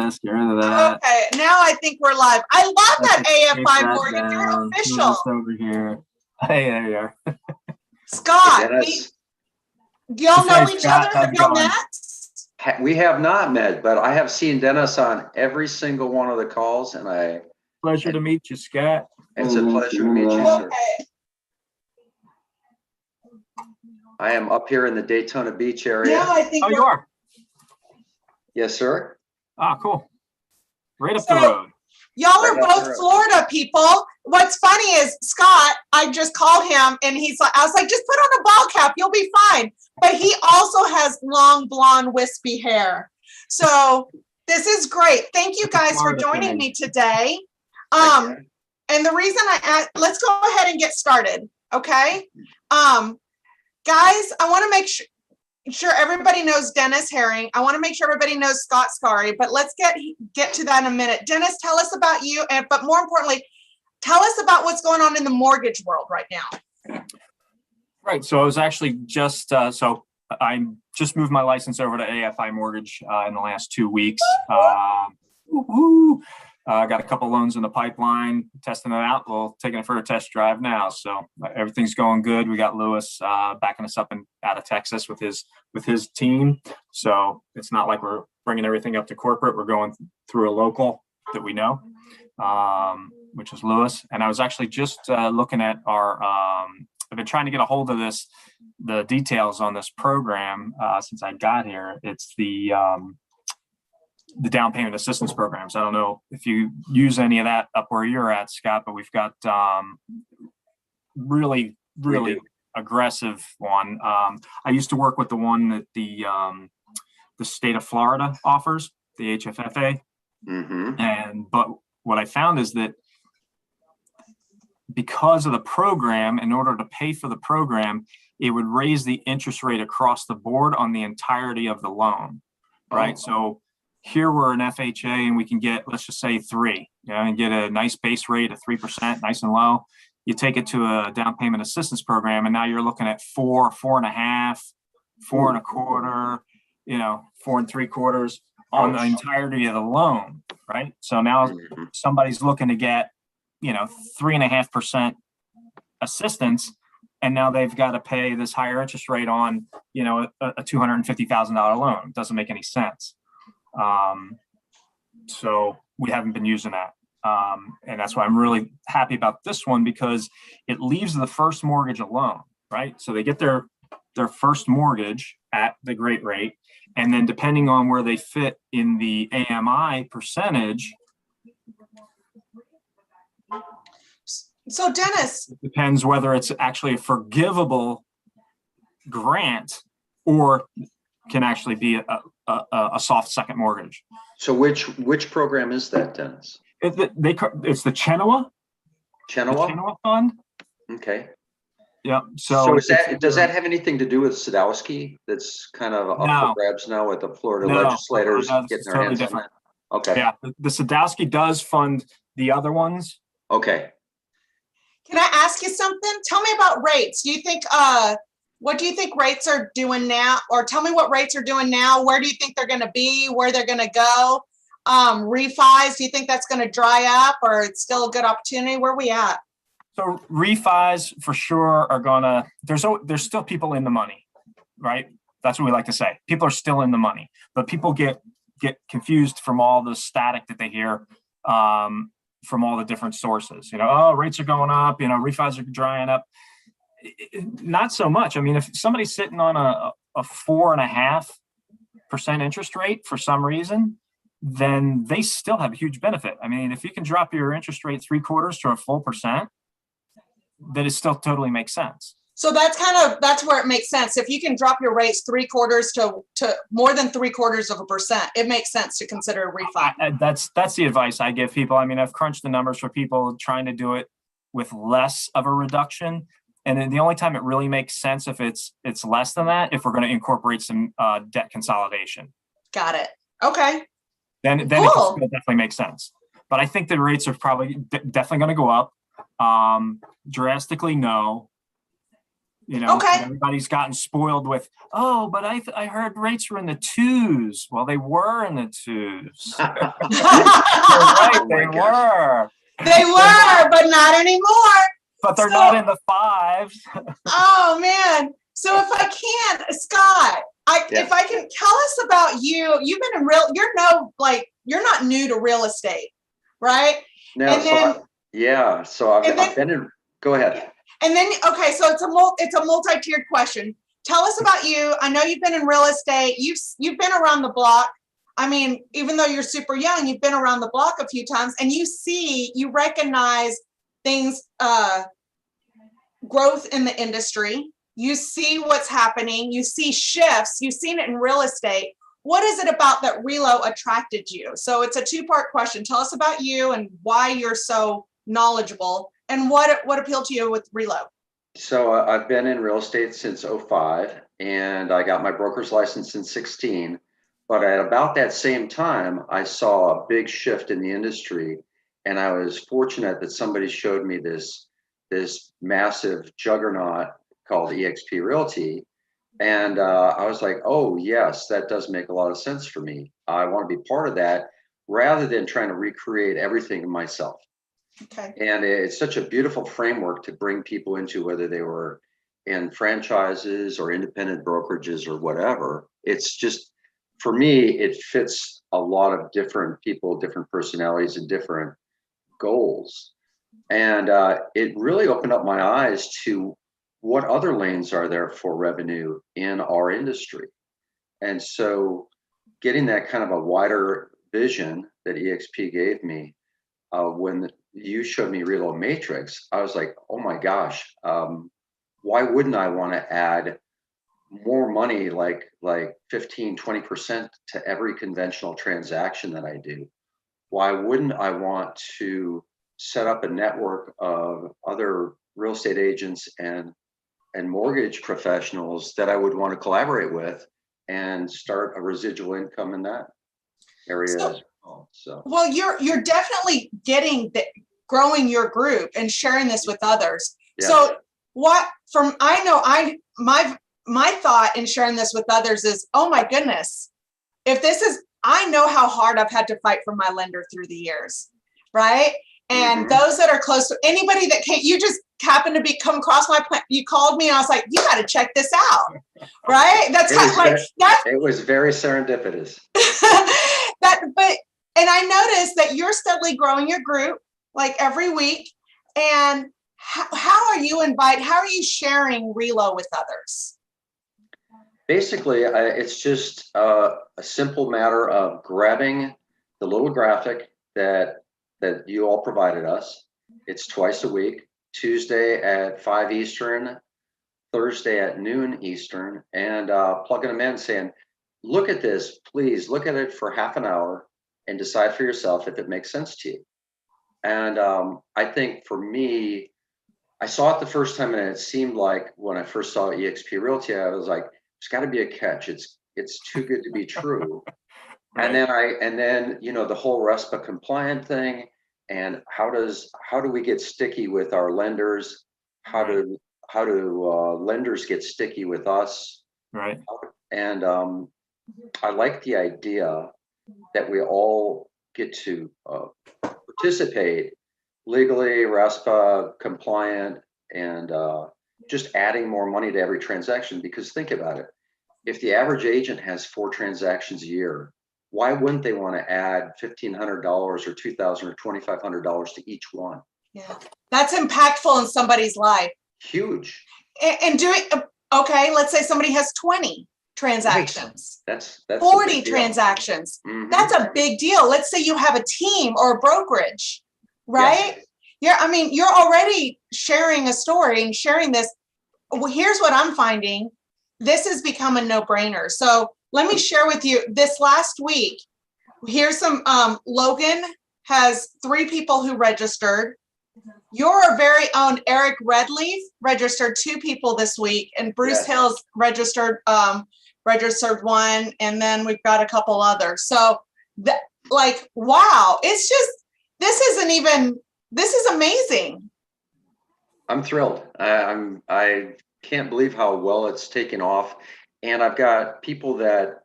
this, get rid of that. Okay, now I think we're live. I love that AFI mortgage. You're official. Over here. Hey, there you are. Scott, do y'all know each other? Have y'all met? We have not met, but I have seen Dennis on every single one of the calls, and pleasure to meet you, Scott. It's a pleasure to meet you, sir. I am up here in the Daytona Beach area. Yeah, I think. Oh, you are? Yes, sir. Ah, cool. Right up the road. Y'all are both Florida people. What's funny is Scott, I just called him and he's like, I was like, just put on a ball cap, you'll be fine. But he also has long, blonde, wispy hair. So this is great. Thank you guys for joining me today. And the reason let's go ahead and get started. Okay. Guys, I want to make sure everybody knows Dennis Hearing. I want to make sure everybody knows Scott Skare, but let's get to that in a minute. Dennis, tell us about you, but more importantly, tell us about what's going on in the mortgage world right now. Right. So I was actually just so I just moved my license over to AFI Mortgage in the last 2 weeks. Got a couple loans in the pipeline, testing it out. We're taking it for a test drive now. So everything's going good. We got Lewis backing us up out of Texas with his team. So it's not like we're bringing everything up to corporate. We're going through a local that we know, which is Lewis. And I was actually just looking at I've been trying to get a hold of the details on this program since I got here. It's the down payment assistance programs. I don't know if you use any of that up where you're at, Scott, but we've got really aggressive one. I used to work with the one that the state of Florida offers, the HFFA. Mm-hmm. But what I found is that because of the program, in order to pay for the program, it would raise the interest rate across the board on the entirety of the loan, right? Oh. So here we're an FHA and we can get, let's just say 3, and get a nice base rate of 3%, nice and low. You take it to a down payment assistance program, and now you're looking at 4, 4.5, 4.25, 4 3/4 on the entirety of the loan, right? So now somebody's looking to get, 3.5% assistance, and now they've got to pay this higher interest rate on, a $250,000 loan. It doesn't make any sense. So we haven't been using that. And that's why I'm really happy about this one, because it leaves the first mortgage alone, right? So they get their first mortgage at the great rate. And then depending on where they fit in the AMI percentage. So Dennis, it depends whether it's actually a forgivable grant or can actually be a soft second mortgage. So which program is that, Dennis? It's the Chenoweth Fund. Okay. Yeah. So does that have anything to do with Sadowski? That's kind of up for grabs now with the Florida legislators getting their hands on that. Okay. Yeah. The Sadowski does fund the other ones. Okay. Can I ask you something? Tell me about rates. Do you think what do you think rates are doing now? Or tell me what rates are doing now. Where do you think they're going to be? Where they're going to go? Refis, do you think that's going to dry up, or it's still a good opportunity? Where are we at? So refis for sure are going to, there's still people in the money, right? That's what we like to say. People are still in the money, but people get confused from all the static that they hear from all the different sources. Rates are going up, refis are drying up. Not so much. I mean, if somebody's sitting on a 4.5% interest rate for some reason, then they still have a huge benefit. I mean, if you can drop your interest rate 3/4 to a full percent, then it still totally makes sense. So that's where it makes sense. If you can drop your rates 3/4 to more than 0.75%, it makes sense to consider a refi. That's the advice I give people. I mean, I've crunched the numbers for people trying to do it with less of a reduction. And then the only time it really makes sense if it's less than that, if we're going to incorporate some debt consolidation. Got it. Okay. Then it definitely makes sense. But I think the rates are probably definitely going to go up. Drastically, no. Okay. Everybody's gotten spoiled with, oh, but I heard rates were in the 2s. Well, they were in the 2s. Right, they were. They were, but not anymore. But they're not in the 5s. Oh man. So if I can, Scott, if I can tell us about you, you've been in you're not new to real estate, right? No, and so I've been in, go ahead. And then, okay, so it's a multi-tiered question. Tell us about you. I know you've been in real estate. You've been around the block. I mean, even though you're super young, you've been around the block a few times, and you recognize things, growth in the industry. You see what's happening. You see shifts. You've seen it in real estate. What is it about that Relo attracted you? So it's a 2-part question. Tell us about you and why you're so knowledgeable, and what appealed to you with Relo. So I've been in real estate since 05, and I got my broker's license in 16. But at about that same time, I saw a big shift in the industry, and I was fortunate that somebody showed me this massive juggernaut called eXp Realty. And I was like, oh, yes, that does make a lot of sense for me. I want to be part of that rather than trying to recreate everything myself. Okay. And it's such a beautiful framework to bring people into, whether they were in franchises or independent brokerages or whatever. It's just, for me, it fits a lot of different people, different personalities, and different goals. And it really opened up my eyes to what other lanes are there for revenue in our industry. And so getting that kind of a wider vision that eXp gave me, when you showed me ReloMatrix, I was like, oh my gosh, why wouldn't I want to add more money, like 15, 20% to every conventional transaction that I do? Why wouldn't I want to set up a network of other real estate agents and mortgage professionals that I would want to collaborate with and start a residual income in that area as well? So, well, you're definitely growing your group and sharing this with others. Yeah. So my thought in sharing this with others is, oh my goodness, I know how hard I've had to fight for my lender through the years, right? And those that are close to anybody that you just happened to come across my plan. You called me and I was like, you got to check this out, right? It was very serendipitous. And I noticed that you're steadily growing your group like every week. And how are you sharing Relo with others? Basically, it's just a simple matter of grabbing the little graphic that you all provided us. It's twice a week, Tuesday at 5 Eastern, Thursday at noon Eastern, and plugging them in saying, look at this, please look at it for half an hour and decide for yourself if it makes sense to you. And I think for me, I saw it the first time, and it seemed like when I first saw eXp Realty, I was like, there's got to be a catch. It's too good to be true. Right. And then the whole RESPA compliant thing, and how do we get sticky with our lenders? How do lenders get sticky with us? Right. And I like the idea that we all get to participate legally, RESPA compliant, and just adding more money to every transaction. Because think about it, if the average agent has 4 transactions a year, why wouldn't they want to add $1,500 or $2,000 or $2,500 to each one? Yeah, that's impactful in somebody's life. Huge. And okay, let's say somebody has 20 transactions. That's 40 transactions. That's a big deal. Let's say you have a team or a brokerage, right? Yeah, I mean, you're already sharing a story and sharing this. Well, here's what I'm finding. This has become a no-brainer. So let me share with you this last week. Here's some, Logan has 3 people who registered. Your very own Eric Redleaf registered 2 people this week, and Bruce Hills registered 1, and then we've got a couple others. So wow, it's just, this is amazing. I'm thrilled. I can't believe how well it's taken off. And I've got people that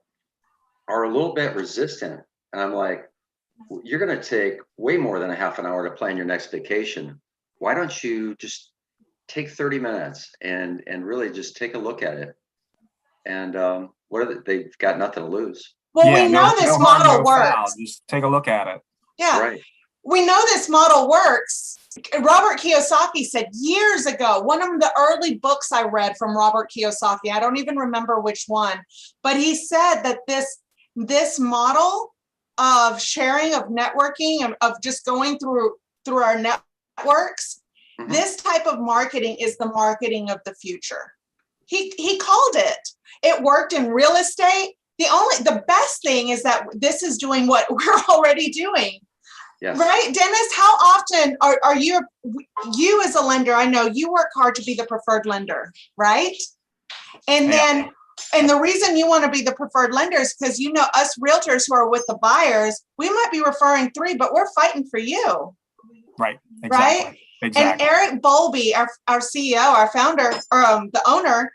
are a little bit resistant. And I'm like, you're going to take way more than a half an hour to plan your next vacation. Why don't you just take 30 minutes and really just take a look at it? And they've got nothing to lose. Well, we know this model works. Just take a look at it. Yeah. Right. We know this model works. Robert Kiyosaki said years ago, one of the early books I read from Robert Kiyosaki, I don't even remember which one, but he said that this model of sharing, of networking, of just going through our networks, this type of marketing is the marketing of the future. He called it. It worked in real estate. The best thing is that this is doing what we're already doing. Yes. Right, Dennis, how often are you as a lender, I know you work hard to be the preferred lender, right? And the reason you want to be the preferred lender is because, you know, us realtors who are with the buyers, we might be referring 3, but we're fighting for you. Right. Exactly. Right. Exactly. And Eric Bowlby, our CEO, our founder, the owner,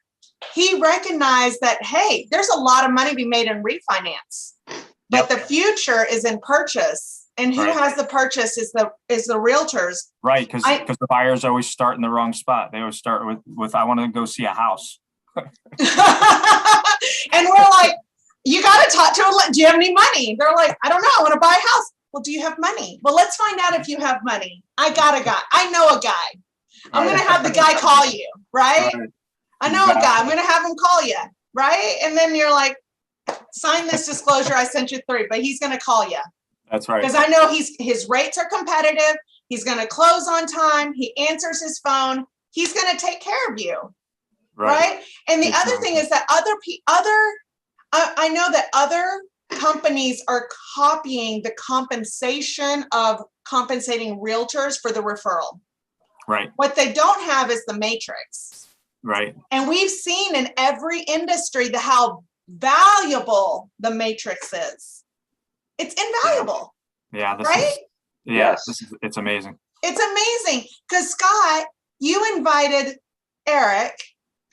he recognized that, hey, there's a lot of money to be made in refinance, but the future is in purchase. And who has the purchase is the realtors. Right, because the buyers always start in the wrong spot. They always start with I want to go see a house. And we're like, you got to talk to them. Do you have any money? They're like, I don't know. I want to buy a house. Well, do you have money? Well, let's find out if you have money. I got a guy. I know a guy. I'm going to have the guy call you, right? I know a guy. I'm going to have him call you, right? And then you're like, sign this disclosure. I sent you 3, but he's going to call you. That's right. Because I know his rates are competitive. He's going to close on time. He answers his phone. He's going to take care of you, right? And the other thing is that I know that other companies are copying the compensation of compensating realtors for the referral. Right. What they don't have is the matrix. Right. And we've seen in every industry how valuable the matrix is. It's invaluable. Yeah. It's amazing. It's amazing because Scott, you invited Eric,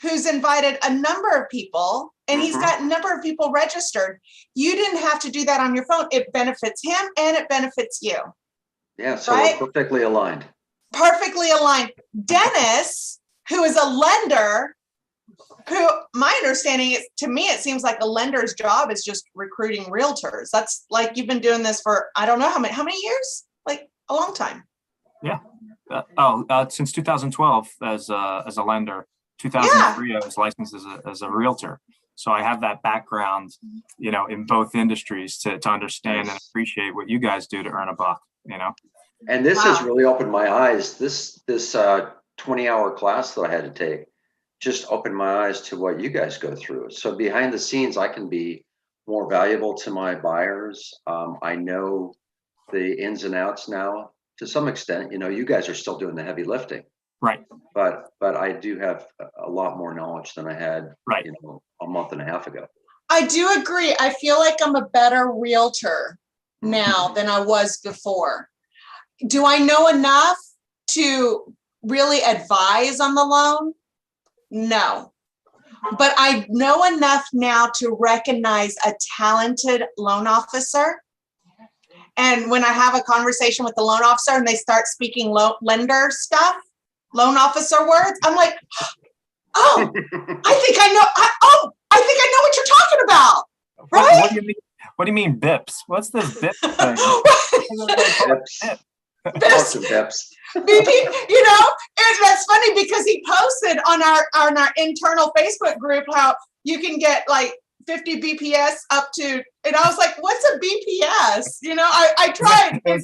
who's invited a number of people, and he's got a number of people registered. You didn't have to do that on your phone. It benefits him and it benefits you. Yeah, so we're perfectly aligned. Perfectly aligned. Dennis, who is a lender, who my understanding is, to me, it seems like a lender's job is just recruiting realtors. That's like you've been doing this for, I don't know how many years? Like a long time. Yeah. Since 2012 as a lender. 2003 I was licensed as a realtor. So I have that background, you know, in both industries to understand and appreciate what you guys do to earn a buck, you know. And this has really opened my eyes. This 20-hour class that I had to take just opened my eyes to what you guys go through. So behind the scenes, I can be more valuable to my buyers. I know the ins and outs now to some extent. You know, you guys are still doing the heavy lifting. Right. But I do have a lot more knowledge than I had, you know, a month and a half ago. I do agree. I feel like I'm a better realtor now than I was before. Do I know enough to really advise on the loan? No. But I know enough now to recognize a talented loan officer. And when I have a conversation with the loan officer and they start speaking lender stuff, loan officer words, I'm like, oh, I think I know what you're talking about. Right? What do you mean bips? What's this bip thing? Bips. BP, you know, and that's funny because he posted on our internal Facebook group how you can get like 50 BPS up to, and I was like, what's a BPS? You know, I tried. I was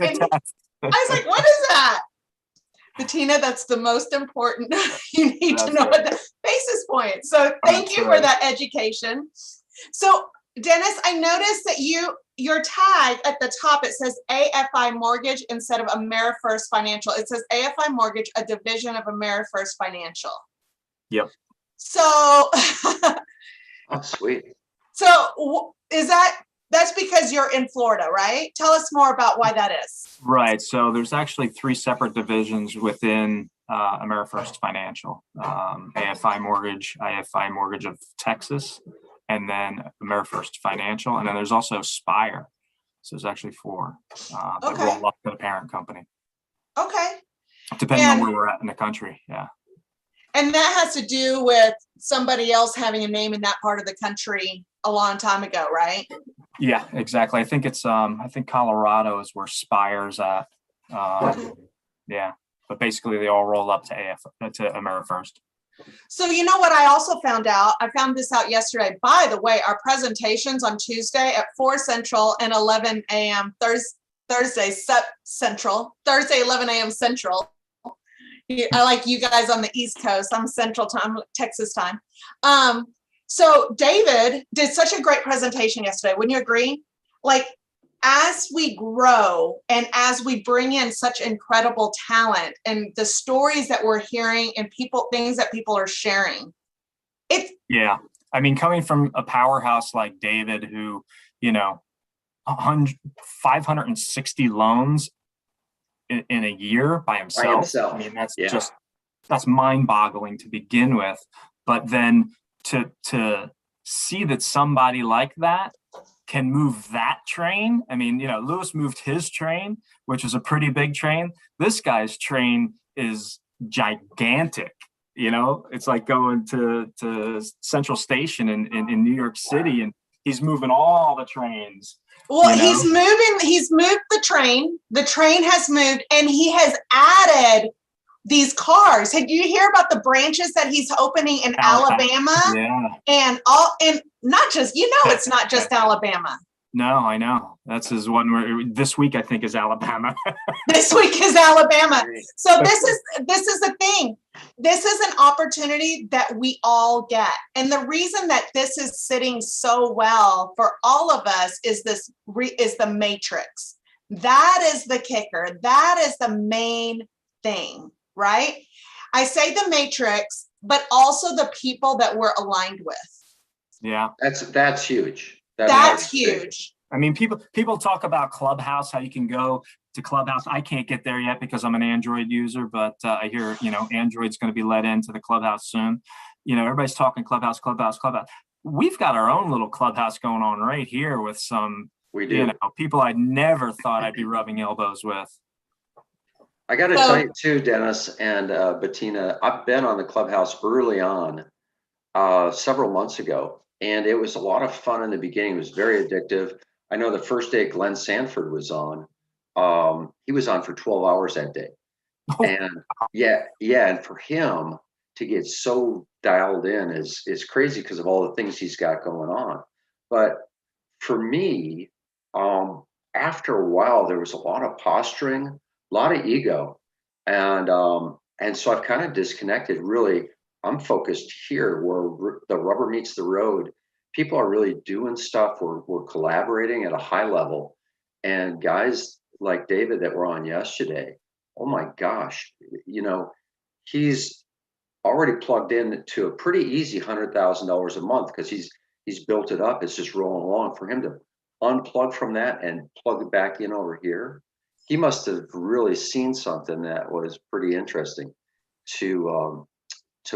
like, what is that? Bettina, that's the most important. You need to know what the basis point. So thank you for that education. So Dennis, I noticed that your tag at the top, it says AFI Mortgage instead of AmeriFirst Financial. It says AFI Mortgage, a division of AmeriFirst Financial. Yep. So. Oh, sweet. So that's because you're in Florida, right? Tell us more about why that is. Right. So there's actually 3 separate divisions within AmeriFirst Financial, AFI Mortgage of Texas, and then AmeriFirst Financial, and then there's also Spire. So there's actually 4 that roll up to the parent company. Okay. Depending on where we're at in the country, yeah. And that has to do with somebody else having a name in that part of the country a long time ago, right? Yeah, exactly. I think it's I think Colorado is where Spire's at. Yeah, but basically they all roll up to AmeriFirst. So you know what I also found out? I found this out yesterday. By the way, our presentations on Tuesday at 4 Central and 11 a.m. Thursday 11 a.m. Central. I like you guys on the East Coast. I'm Central Time, Texas time. So David did such a great presentation yesterday. Wouldn't you agree? Like, as we grow and as we bring in such incredible talent and the stories that we're hearing and things that people are sharing. Yeah. I mean, coming from a powerhouse like David, who, 560 loans in a year by himself. I mean, that's mind-boggling to begin with. But then to see that somebody like that can move that train. I mean, Lewis moved his train, which was a pretty big train. This guy's train is gigantic. It's like going to Central Station in New York City, and he's moving all the trains. Well, he's moved the train. The train has moved, and he has added these cars. Did you hear about the branches that he's opening in Alabama? Yeah. And not just, it's not just Alabama. No, I know. That's his one where this week, I think, is Alabama. This week is Alabama. So this is the thing. This is an opportunity that we all get. And the reason that this is sitting so well for all of us is the matrix. That is the kicker. That is the main thing, right? I say the matrix, but also the people that we're aligned with. Yeah. That's huge. That's huge. I mean, people talk about Clubhouse, how you can go to Clubhouse. I can't get there yet because I'm an Android user, but I hear, Android's going to be let into the Clubhouse soon. Everybody's talking Clubhouse. We've got our own little Clubhouse going on right here with some, people I never thought I'd be rubbing elbows with. I got to tell you too, Dennis and Bettina, I've been on the Clubhouse early on, several months ago. And it was a lot of fun in the beginning. It was very addictive. I know the first day Glenn Sanford was on, he was on for 12 hours that day. Oh. And and for him to get so dialed in is crazy because of all the things he's got going on. But for me, after a while, there was a lot of posturing, a lot of ego. And so I've kind of disconnected. Really, I'm focused here where the rubber meets the road. People are really doing stuff. We're collaborating at a high level. And guys like David that were on yesterday, oh my gosh, he's already plugged in to a pretty easy $100,000 a month because he's built it up. It's just rolling along. For him to unplug from that and plug it back in over here, he must have really seen something that was pretty interesting to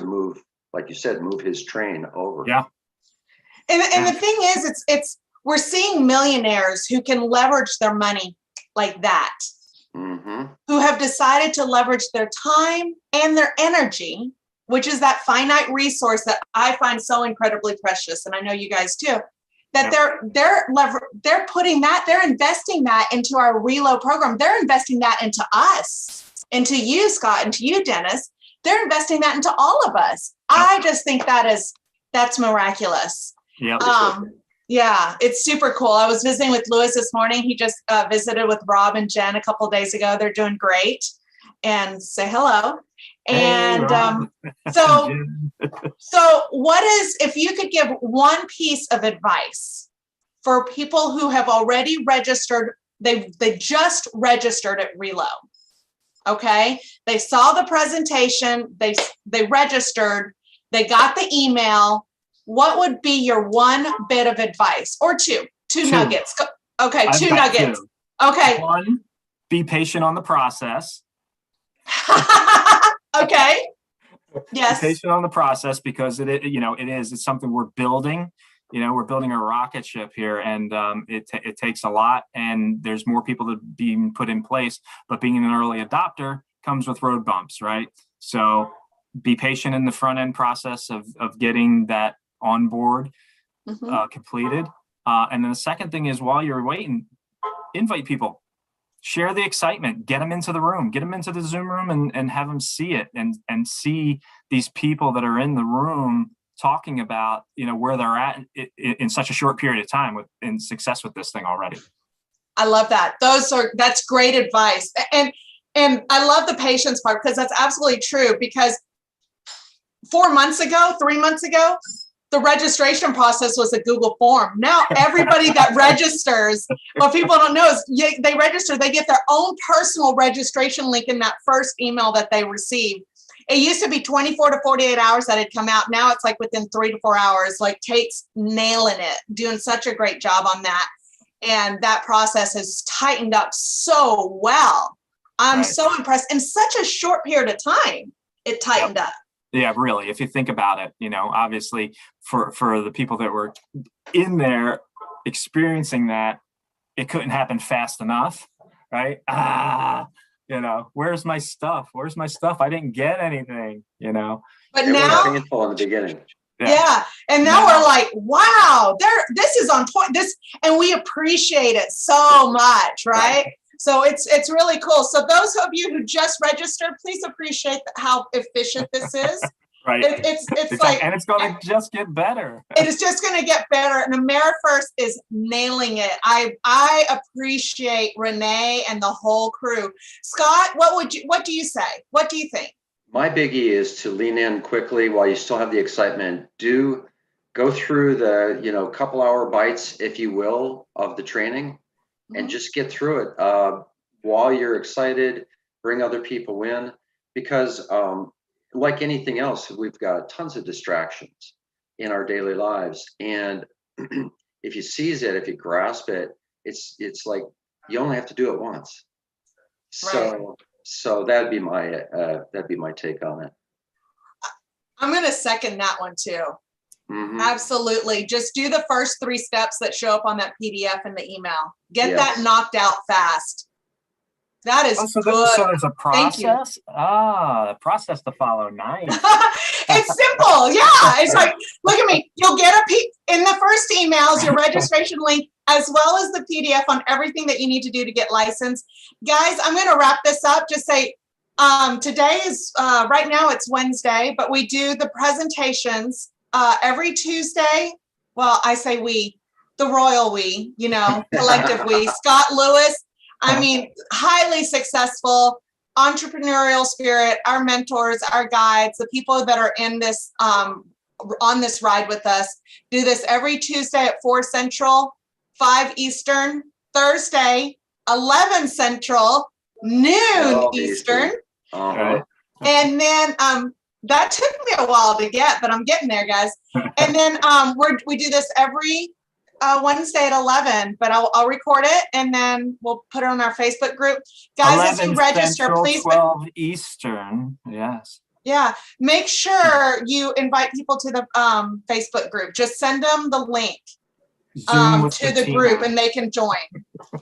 move, like you said, move his train over. Yeah. And the thing is, it's we're seeing millionaires who can leverage their money like that, who have decided to leverage their time and their energy, which is that finite resource that I find so incredibly precious. And I know you guys too, that they're putting that, they're investing that into our Relo program. They're investing that into us, into you, Scott, into you, Dennis. They're investing that into all of us. I just think that's miraculous. Yeah. Yeah, it's super cool. I was visiting with Lewis this morning. He just visited with Rob and Jen a couple of days ago. They're doing great. And say hello. And so what is, if you could give one piece of advice for people who have already registered, they just registered at Relo. Okay, they saw the presentation, they registered, they got the email. What would be your one bit of advice, or two nuggets? Okay, two nuggets. Okay. One, be patient on the process. Okay. Yes. Be patient on the process because it's something we're building. We're building a rocket ship here, and it takes a lot, and there's more people to be put in place. But being an early adopter comes with road bumps, right? So be patient in the front end process of getting that on board completed. And then the second thing is, while you're waiting, invite people. Share the excitement, get them into the room, get them into the Zoom room and have them see it and see these people that are in the room talking about, where they're at in such a short period of time in success with this thing already. I love that. That's great advice. And I love the patience part, because that's absolutely true. Because 3 months ago, the registration process was a Google form. Now everybody that registers, what people don't know is they register, they get their own personal registration link in that first email that they receive. It used to be 24 to 48 hours that had come out. Now it's like within 3 to 4 hours. Like Tate's nailing it, doing such a great job on that. And that process has tightened up so well. I'm so impressed. In such a short period of time, it tightened up. Yeah, really. If you think about it, obviously for the people that were in there experiencing that, it couldn't happen fast enough, right? Where's my stuff? Where's my stuff? I didn't get anything, But it now, was painful in the beginning. Yeah. And now we're like, wow, this is on point. And we appreciate it so much, right? So it's really cool. So those of you who just registered, please appreciate how efficient this is. Right. It's like, and it's going to just get better. It is just going to get better. And AmeriFirst is nailing it. I appreciate Renee and the whole crew. Scott, what do you say? What do you think? My biggie is to lean in quickly while you still have the excitement. Go through the, couple hour bites, if you will, of the training and just get through it while you're excited, bring other people in, because like anything else, we've got tons of distractions in our daily lives. And if you seize it, if you grasp it, it's like you only have to do it once. So that'd be my take on it. I'm going to second that one too. Absolutely. Just do the first 3 steps that show up on that PDF in the email. Get that knocked out fast. That is good. So there's a process. A process to follow. Nice. It's simple. Yeah. It's like, look at me. You'll get in the first emails, your registration link, as well as the PDF on everything that you need to do to get licensed. Guys, I'm going to wrap this up. Just say, today is, right now it's Wednesday, but we do the presentations every Tuesday. Well, I say we, the royal we, collective we. Scott Lewis, highly successful, entrepreneurial spirit, our mentors, our guides, the people that are in this, on this ride with us, do this every Tuesday at 4 Central, 5 Eastern, Thursday, 11 Central, noon Eastern. And then that took me a while to get, but I'm getting there, guys. And then we do this every Wednesday at 11, but I'll record it and then we'll put it on our Facebook group. Guys, as you register, Central, please. 12 Eastern. Yes. Yeah. Make sure you invite people to the Facebook group. Just send them the link to the group and they can join.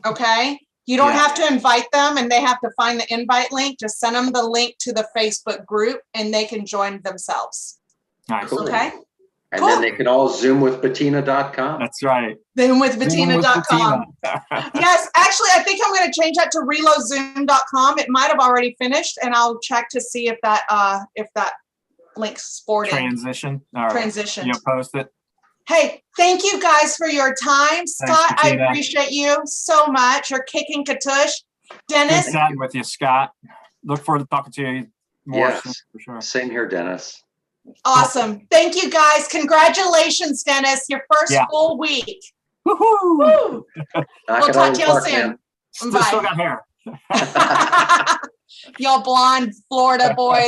Okay. You don't have to invite them and they have to find the invite link. Just send them the link to the Facebook group and they can join themselves. Nice. Cool. Okay. And then they can all Zoom with Bettina.com. That's right. Zoomwithbettina.com. Yes, actually, I think I'm going to change that to ReloZoom.com. It might have already finished, and I'll check to see if that link's sporting. Transition. All right. Transition. You'll post it. Hey, thank you guys for your time. Scott, I appreciate you so much. You're kicking Katush. Dennis. Good chatting with you, Scott. Look forward to talking to you more soon, for sure. Same here, Dennis. Awesome. Thank you, guys. Congratulations, Dennis. Your first full week. Woohoo! Woo. We'll talk to y'all soon. Still got hair. Y'all blonde Florida boys.